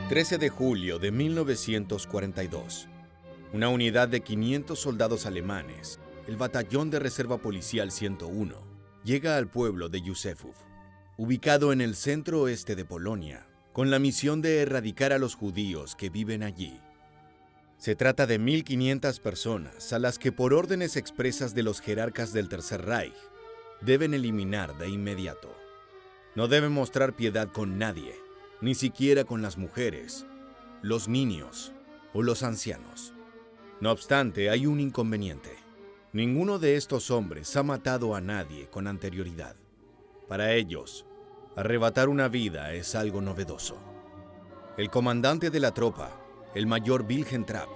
13 de julio de 1942. Una unidad de 500 soldados alemanes, el Batallón de Reserva Policial 101, llega al pueblo de Józefów, ubicado en el centro-oeste de Polonia, con la misión de erradicar a los judíos que viven allí. Se trata de 1.500 personas a las que por órdenes expresas de los jerarcas del Tercer Reich deben eliminar de inmediato. No deben mostrar piedad con nadie, ni siquiera con las mujeres, los niños o los ancianos. No obstante, hay un inconveniente. Ninguno de estos hombres ha matado a nadie con anterioridad. Para ellos, arrebatar una vida es algo novedoso. El comandante de la tropa, el mayor Wilhelm Trapp,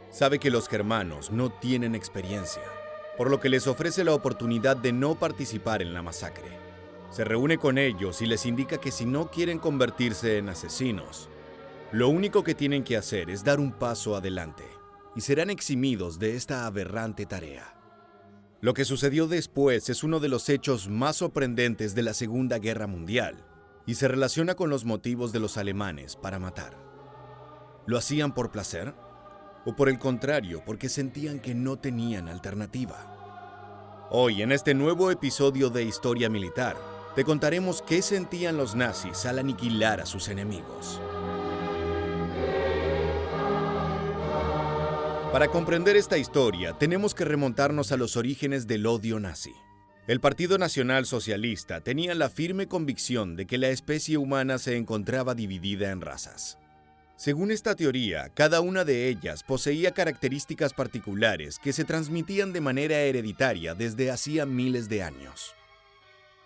sabe que los germanos no tienen experiencia, por lo que les ofrece la oportunidad de no participar en la masacre. Se reúne con ellos y les indica que si no quieren convertirse en asesinos, lo único que tienen que hacer es dar un paso adelante y serán eximidos de esta aberrante tarea. Lo que sucedió después es uno de los hechos más sorprendentes de la Segunda Guerra Mundial y se relaciona con los motivos de los alemanes para matar. ¿Lo hacían por placer? ¿O por el contrario, porque sentían que no tenían alternativa? Hoy, en este nuevo episodio de Historia Militar, te contaremos qué sentían los nazis al aniquilar a sus enemigos. Para comprender esta historia, tenemos que remontarnos a los orígenes del odio nazi. El Partido Nacional Socialista tenía la firme convicción de que la especie humana se encontraba dividida en razas. Según esta teoría, cada una de ellas poseía características particulares que se transmitían de manera hereditaria desde hacía miles de años.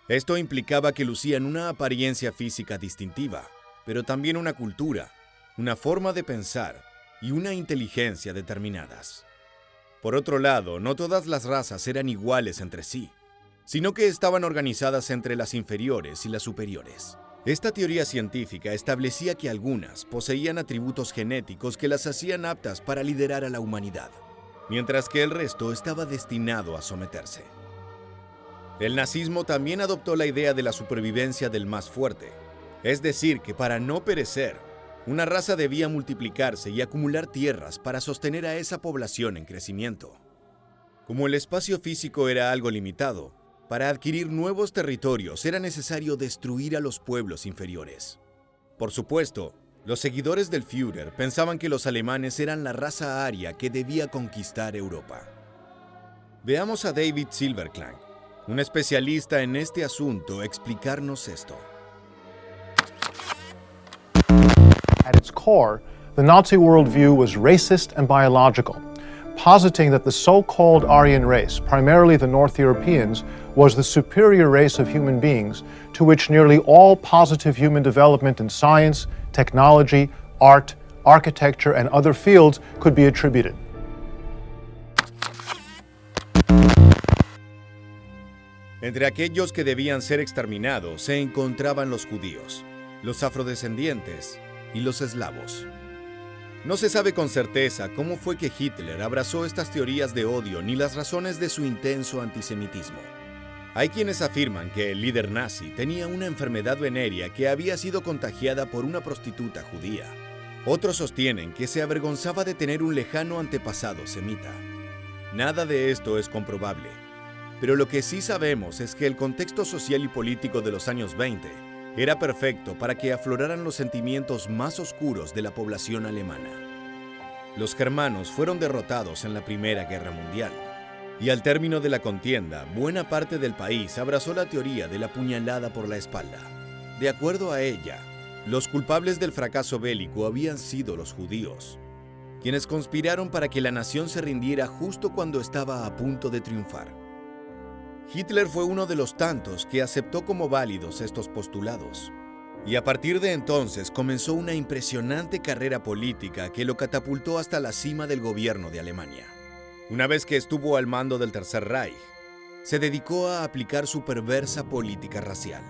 Esto implicaba que lucían una apariencia física distintiva, pero también una cultura, una forma de pensar y una inteligencia determinadas. Por otro lado, no todas las razas eran iguales entre sí, sino que estaban organizadas entre las inferiores y las superiores. Esta teoría científica establecía que algunas poseían atributos genéticos que las hacían aptas para liderar a la humanidad, mientras que el resto estaba destinado a someterse. El nazismo también adoptó la idea de la supervivencia del más fuerte, es decir, que para no perecer, una raza debía multiplicarse y acumular tierras para sostener a esa población en crecimiento. Como el espacio físico era algo limitado, para adquirir nuevos territorios era necesario destruir a los pueblos inferiores. Por supuesto, los seguidores del Führer pensaban que los alemanes eran la raza aria que debía conquistar Europa. Veamos a David Silverklang, un especialista en este asunto, explicarnos esto. At its core, the Nazi worldview was racist and biological, positing that the so-called Aryan race, primarily the North Europeans, was the superior race of human beings to which nearly all positive human development in science, technology, art, architecture, and other fields could be attributed. Entre aquellos que debían ser exterminados se encontraban los judíos, los afrodescendientes y los eslavos. No se sabe con certeza cómo fue que Hitler abrazó estas teorías de odio ni las razones de su intenso antisemitismo. Hay quienes afirman que el líder nazi tenía una enfermedad venérea que había sido contagiada por una prostituta judía. Otros sostienen que se avergonzaba de tener un lejano antepasado semita. Nada de esto es comprobable, pero lo que sí sabemos es que el contexto social y político de los años 20 era perfecto para que afloraran los sentimientos más oscuros de la población alemana. Los germanos fueron derrotados en la Primera Guerra Mundial, y al término de la contienda, buena parte del país abrazó la teoría de la puñalada por la espalda. De acuerdo a ella, los culpables del fracaso bélico habían sido los judíos, quienes conspiraron para que la nación se rindiera justo cuando estaba a punto de triunfar. Hitler fue uno de los tantos que aceptó como válidos estos postulados, y a partir de entonces comenzó una impresionante carrera política que lo catapultó hasta la cima del gobierno de Alemania. Una vez que estuvo al mando del Tercer Reich, se dedicó a aplicar su perversa política racial.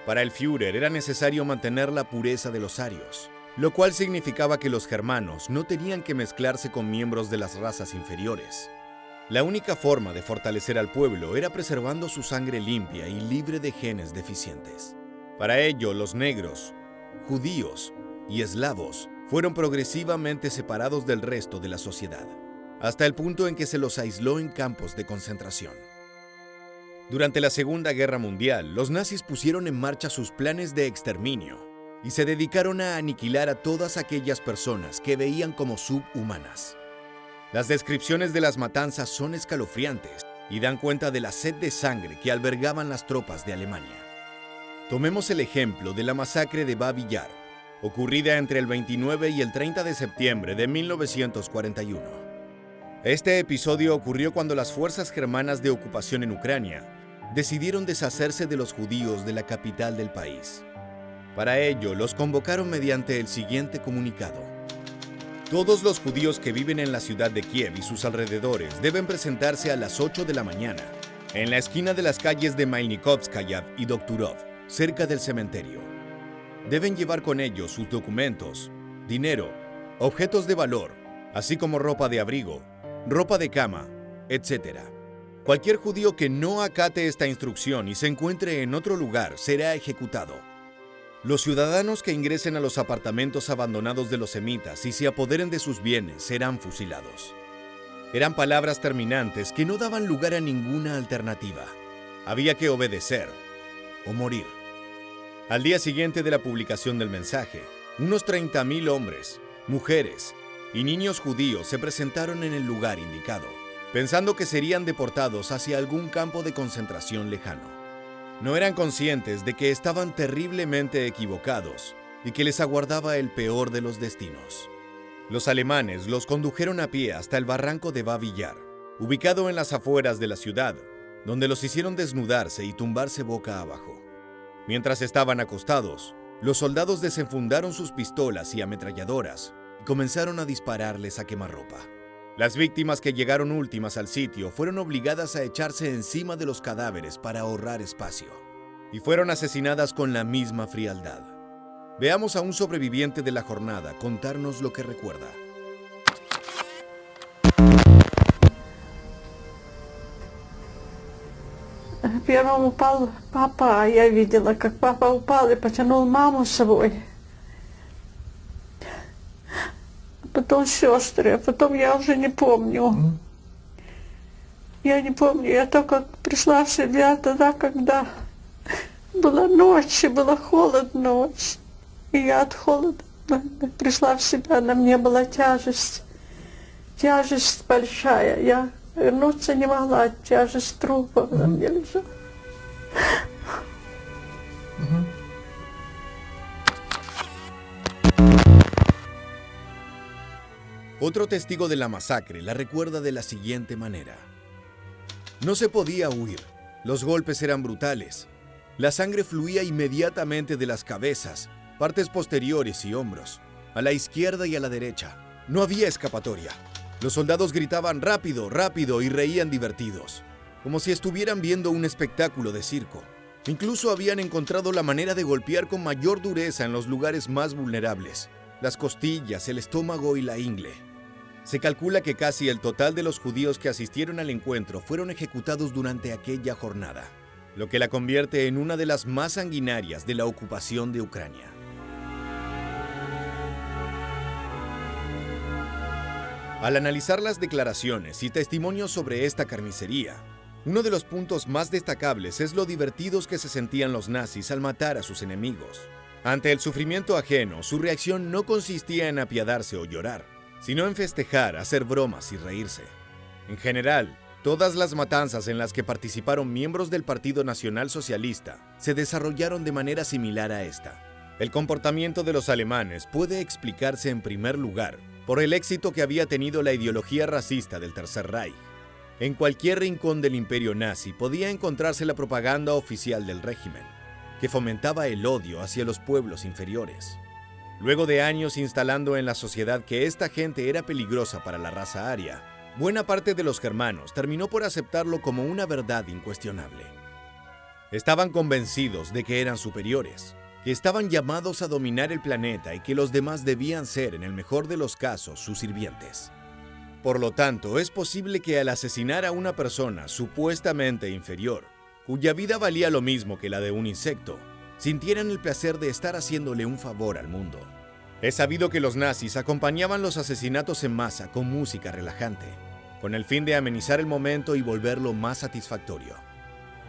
Para el Führer era necesario mantener la pureza de los arios, lo cual significaba que los germanos no tenían que mezclarse con miembros de las razas inferiores. La única forma de fortalecer al pueblo era preservando su sangre limpia y libre de genes deficientes. Para ello, los negros, judíos y eslavos fueron progresivamente separados del resto de la sociedad, hasta el punto en que se los aisló en campos de concentración. Durante la Segunda Guerra Mundial, los nazis pusieron en marcha sus planes de exterminio y se dedicaron a aniquilar a todas aquellas personas que veían como subhumanas. Las descripciones de las matanzas son escalofriantes y dan cuenta de la sed de sangre que albergaban las tropas de Alemania. Tomemos el ejemplo de la masacre de Babi Yar, ocurrida entre el 29 y el 30 de septiembre de 1941. Este episodio ocurrió cuando las fuerzas germanas de ocupación en Ucrania decidieron deshacerse de los judíos de la capital del país. Para ello, los convocaron mediante el siguiente comunicado: todos los judíos que viven en la ciudad de Kiev y sus alrededores deben presentarse a las 8 de la mañana en la esquina de las calles de Mailnikovskaya y Dokturov, cerca del cementerio. Deben llevar con ellos sus documentos, dinero, objetos de valor, así como ropa de abrigo, ropa de cama, etc. Cualquier judío que no acate esta instrucción y se encuentre en otro lugar será ejecutado. Los ciudadanos que ingresen a los apartamentos abandonados de los semitas y se apoderen de sus bienes serán fusilados. Eran palabras terminantes que no daban lugar a ninguna alternativa. Había que obedecer o morir. Al día siguiente de la publicación del mensaje, unos 30.000 hombres, mujeres y niños judíos se presentaron en el lugar indicado, pensando que serían deportados hacia algún campo de concentración lejano. No eran conscientes de que estaban terriblemente equivocados y que les aguardaba el peor de los destinos. Los alemanes los condujeron a pie hasta el barranco de Babi Yar, ubicado en las afueras de la ciudad, donde los hicieron desnudarse y tumbarse boca abajo. Mientras estaban acostados, los soldados desenfundaron sus pistolas y ametralladoras y comenzaron a dispararles a quemarropa. Las víctimas que llegaron últimas al sitio fueron obligadas a echarse encima de los cadáveres para ahorrar espacio, y fueron asesinadas con la misma frialdad. Veamos a un sobreviviente de la jornada contarnos lo que recuerda. Первым упал папа, а я видела, как папа упал и потянул маму с собой. Потом сестры, а потом я уже не помню. Я не помню, я только пришла в себя тогда, когда была ночь, и было холодно очень. И я от холода пришла в себя, на мне была тяжесть большая. Я вернуться не могла, тяжесть трупа на мне лежала. Otro testigo de la masacre la recuerda de la siguiente manera. No se podía huir, los golpes eran brutales. La sangre fluía inmediatamente de las cabezas, partes posteriores y hombros, a la izquierda y a la derecha. No había escapatoria. Los soldados gritaban rápido, rápido y reían divertidos, como si estuvieran viendo un espectáculo de circo. Incluso habían encontrado la manera de golpear con mayor dureza en los lugares más vulnerables, las costillas, el estómago y la ingle. Se calcula que casi el total de los judíos que asistieron al encuentro fueron ejecutados durante aquella jornada, lo que la convierte en una de las más sanguinarias de la ocupación de Ucrania. Al analizar las declaraciones y testimonios sobre esta carnicería, uno de los puntos más destacables es lo divertidos que se sentían los nazis al matar a sus enemigos. Ante el sufrimiento ajeno, su reacción no consistía en apiadarse o llorar, sino en festejar, hacer bromas y reírse. En general, todas las matanzas en las que participaron miembros del Partido Nacional Socialista se desarrollaron de manera similar a esta. El comportamiento de los alemanes puede explicarse en primer lugar por el éxito que había tenido la ideología racista del Tercer Reich. En cualquier rincón del imperio nazi podía encontrarse la propaganda oficial del régimen, que fomentaba el odio hacia los pueblos inferiores. Luego de años instalando en la sociedad que esta gente era peligrosa para la raza aria, buena parte de los germanos terminó por aceptarlo como una verdad incuestionable. Estaban convencidos de que eran superiores, que estaban llamados a dominar el planeta y que los demás debían ser, en el mejor de los casos, sus sirvientes. Por lo tanto, es posible que al asesinar a una persona supuestamente inferior, cuya vida valía lo mismo que la de un insecto, sintieran el placer de estar haciéndole un favor al mundo. Es sabido que los nazis acompañaban los asesinatos en masa con música relajante, con el fin de amenizar el momento y volverlo más satisfactorio.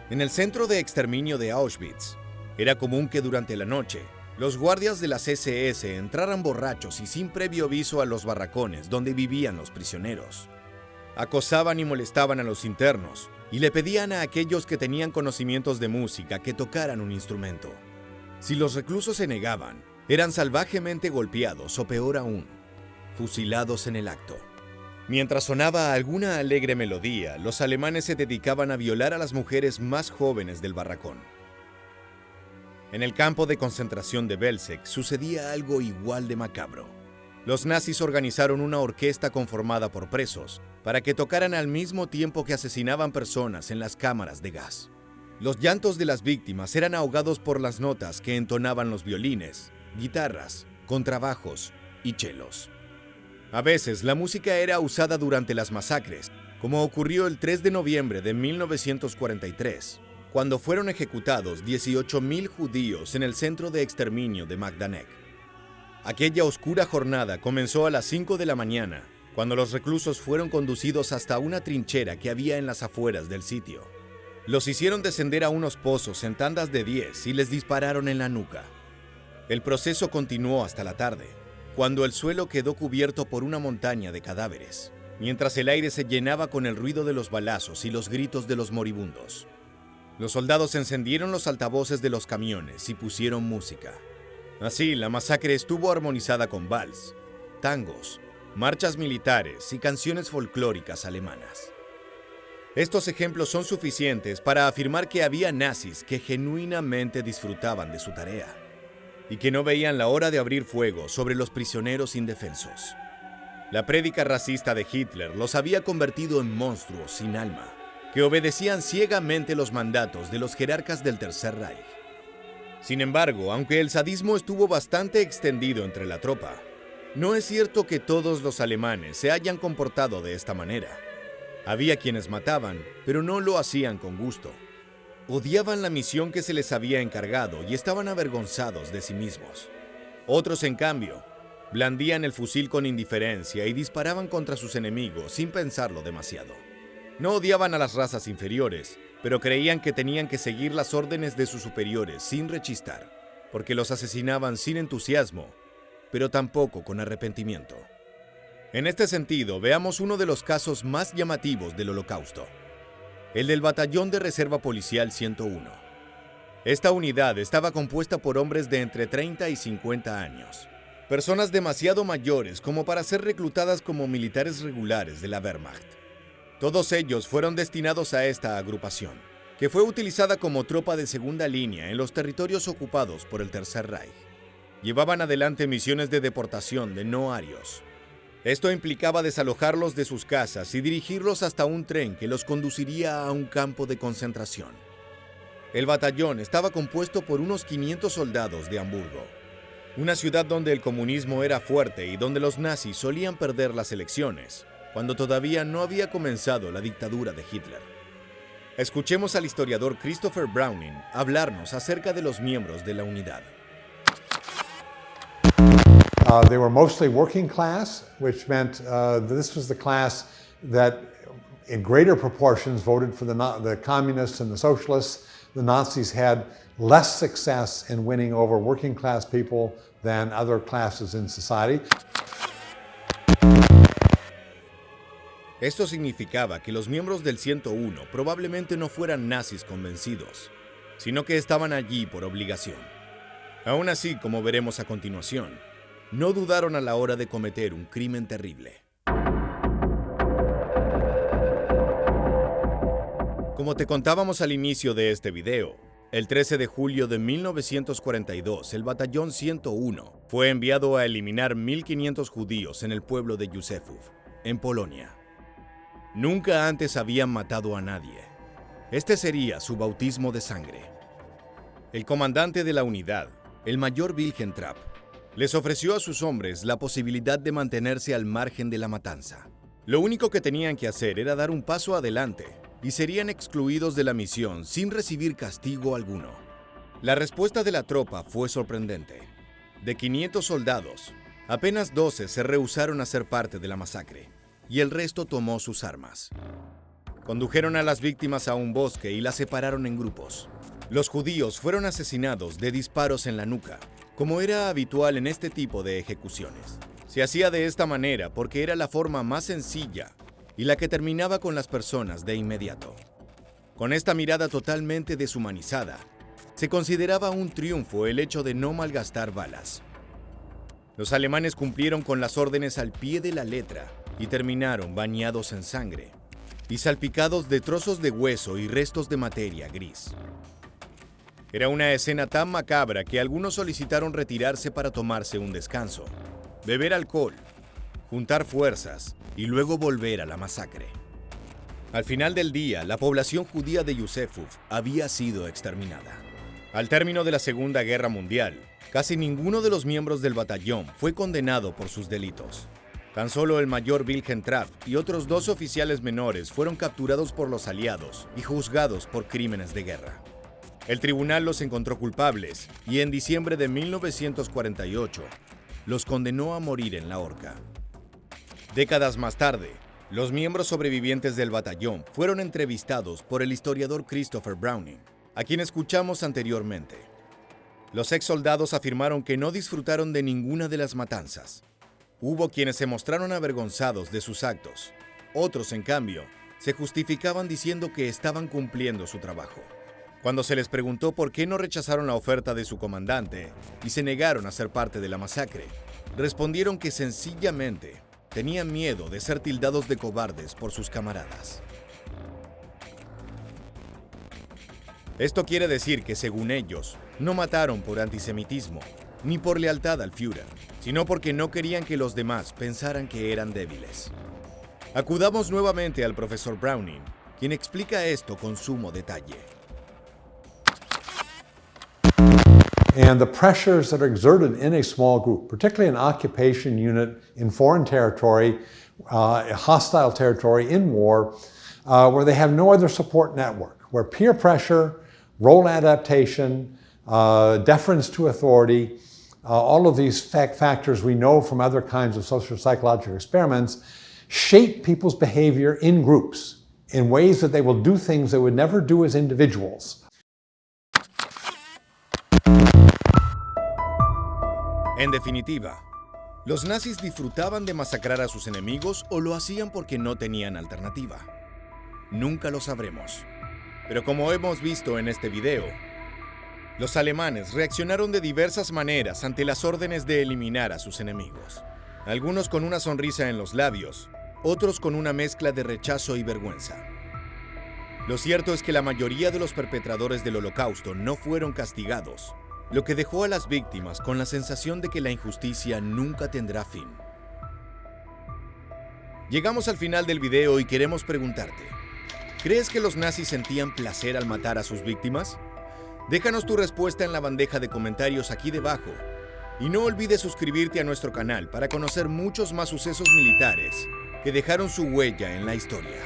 En el centro de exterminio de Auschwitz, era común que durante la noche, los guardias de las SS entraran borrachos y sin previo aviso a los barracones donde vivían los prisioneros. Acosaban y molestaban a los internos y le pedían a aquellos que tenían conocimientos de música que tocaran un instrumento. Si los reclusos se negaban, eran salvajemente golpeados o peor aún, fusilados en el acto. Mientras sonaba alguna alegre melodía, los alemanes se dedicaban a violar a las mujeres más jóvenes del barracón. En el campo de concentración de Belzec sucedía algo igual de macabro. Los nazis organizaron una orquesta conformada por presos para que tocaran al mismo tiempo que asesinaban personas en las cámaras de gas. Los llantos de las víctimas eran ahogados por las notas que entonaban los violines, guitarras, contrabajos y chelos. A veces la música era usada durante las masacres, como ocurrió el 3 de noviembre de 1943, cuando fueron ejecutados 18.000 judíos en el centro de exterminio de Majdanek. Aquella oscura jornada comenzó a las 5 de la mañana, cuando los reclusos fueron conducidos hasta una trinchera que había en las afueras del sitio. Los hicieron descender a unos pozos en tandas de 10 y les dispararon en la nuca. El proceso continuó hasta la tarde, cuando el suelo quedó cubierto por una montaña de cadáveres, mientras el aire se llenaba con el ruido de los balazos y los gritos de los moribundos. Los soldados encendieron los altavoces de los camiones y pusieron música. Así, la masacre estuvo armonizada con vals, tangos, marchas militares y canciones folclóricas alemanas. Estos ejemplos son suficientes para afirmar que había nazis que genuinamente disfrutaban de su tarea y que no veían la hora de abrir fuego sobre los prisioneros indefensos. La prédica racista de Hitler los había convertido en monstruos sin alma, que obedecían ciegamente los mandatos de los jerarcas del Tercer Reich. Sin embargo, aunque el sadismo estuvo bastante extendido entre la tropa, no es cierto que todos los alemanes se hayan comportado de esta manera. Había quienes mataban, pero no lo hacían con gusto. Odiaban la misión que se les había encargado y estaban avergonzados de sí mismos. Otros, en cambio, blandían el fusil con indiferencia y disparaban contra sus enemigos sin pensarlo demasiado. No odiaban a las razas inferiores, pero creían que tenían que seguir las órdenes de sus superiores sin rechistar, porque los asesinaban sin entusiasmo, pero tampoco con arrepentimiento. En este sentido, veamos uno de los casos más llamativos del Holocausto, el del Batallón de Reserva Policial 101. Esta unidad estaba compuesta por hombres de entre 30 y 50 años, personas demasiado mayores como para ser reclutadas como militares regulares de la Wehrmacht. Todos ellos fueron destinados a esta agrupación, que fue utilizada como tropa de segunda línea en los territorios ocupados por el Tercer Reich. Llevaban adelante misiones de deportación de no arios. Esto implicaba desalojarlos de sus casas y dirigirlos hasta un tren que los conduciría a un campo de concentración. El batallón estaba compuesto por unos 500 soldados de Hamburgo, una ciudad donde el comunismo era fuerte y donde los nazis solían perder las elecciones, cuando todavía no había comenzado la dictadura de Hitler. Escuchemos al historiador Christopher Browning hablarnos acerca de los miembros de la unidad. They were mostly working class, which meant this was the class that in greater proportions voted for the communists and the socialists. The Nazis had less success in winning over working class people than other classes in society. Esto significaba que los miembros del 101 probablemente no fueran nazis convencidos, sino que estaban allí por obligación. Aún así, como veremos a continuación, no dudaron a la hora de cometer un crimen terrible. Como te contábamos al inicio de este video, el 13 de julio de 1942, el Batallón 101 fue enviado a eliminar 1.500 judíos en el pueblo de Józefów, en Polonia. Nunca antes habían matado a nadie. Este sería su bautismo de sangre. El comandante de la unidad, el mayor Wilhelm Trapp, les ofreció a sus hombres la posibilidad de mantenerse al margen de la matanza. Lo único que tenían que hacer era dar un paso adelante y serían excluidos de la misión sin recibir castigo alguno. La respuesta de la tropa fue sorprendente. De 500 soldados, Apenas 12 se rehusaron a ser parte de la masacre, y el resto tomó sus armas. Condujeron a las víctimas a un bosque y las separaron en grupos. Los judíos fueron asesinados de disparos en la nuca, como era habitual en este tipo de ejecuciones. Se hacía de esta manera porque era la forma más sencilla y la que terminaba con las personas de inmediato. Con esta mirada totalmente deshumanizada, se consideraba un triunfo el hecho de no malgastar balas. Los alemanes cumplieron con las órdenes al pie de la letra y terminaron bañados en sangre y salpicados de trozos de hueso y restos de materia gris. Era una escena tan macabra que algunos solicitaron retirarse para tomarse un descanso, beber alcohol, juntar fuerzas y luego volver a la masacre. Al final del día, la población judía de Yusefov había sido exterminada. Al término de la Segunda Guerra Mundial, casi ninguno de los miembros del batallón fue condenado por sus delitos. Tan solo el mayor Wilhelm Trapp y otros 2 oficiales menores fueron capturados por los aliados y juzgados por crímenes de guerra. El tribunal los encontró culpables y en diciembre de 1948 los condenó a morir en la horca. Décadas más tarde, los miembros sobrevivientes del batallón fueron entrevistados por el historiador Christopher Browning, a quien escuchamos anteriormente. Los ex soldados afirmaron que no disfrutaron de ninguna de las matanzas. Hubo quienes se mostraron avergonzados de sus actos. Otros, en cambio, se justificaban diciendo que estaban cumpliendo su trabajo. Cuando se les preguntó por qué no rechazaron la oferta de su comandante y se negaron a ser parte de la masacre, respondieron que sencillamente tenían miedo de ser tildados de cobardes por sus camaradas. Esto quiere decir que, según ellos, no mataron por antisemitismo ni por lealtad al Führer, sino porque no querían que los demás pensaran que eran débiles. Acudamos nuevamente al profesor Browning, quien explica esto con sumo detalle. And the pressures that are exerted in a small group, particularly an occupation unit in foreign territory, hostile territory in war, where they have no other support network, where peer pressure, role adaptation, deference to authority, all of these factors we know from other kinds of social psychological experiments, shape people's behavior in groups in ways that they will do things they would never do as individuals. En definitiva, los nazis disfrutaban de masacrar a sus enemigos o lo hacían porque no tenían alternativa. Nunca lo sabremos. Pero como hemos visto en este video, los alemanes reaccionaron de diversas maneras ante las órdenes de eliminar a sus enemigos. Algunos con una sonrisa en los labios, otros con una mezcla de rechazo y vergüenza. Lo cierto es que la mayoría de los perpetradores del Holocausto no fueron castigados, lo que dejó a las víctimas con la sensación de que la injusticia nunca tendrá fin. Llegamos al final del video y queremos preguntarte, ¿crees que los nazis sentían placer al matar a sus víctimas? Déjanos tu respuesta en la bandeja de comentarios aquí debajo y no olvides suscribirte a nuestro canal para conocer muchos más sucesos militares que dejaron su huella en la historia.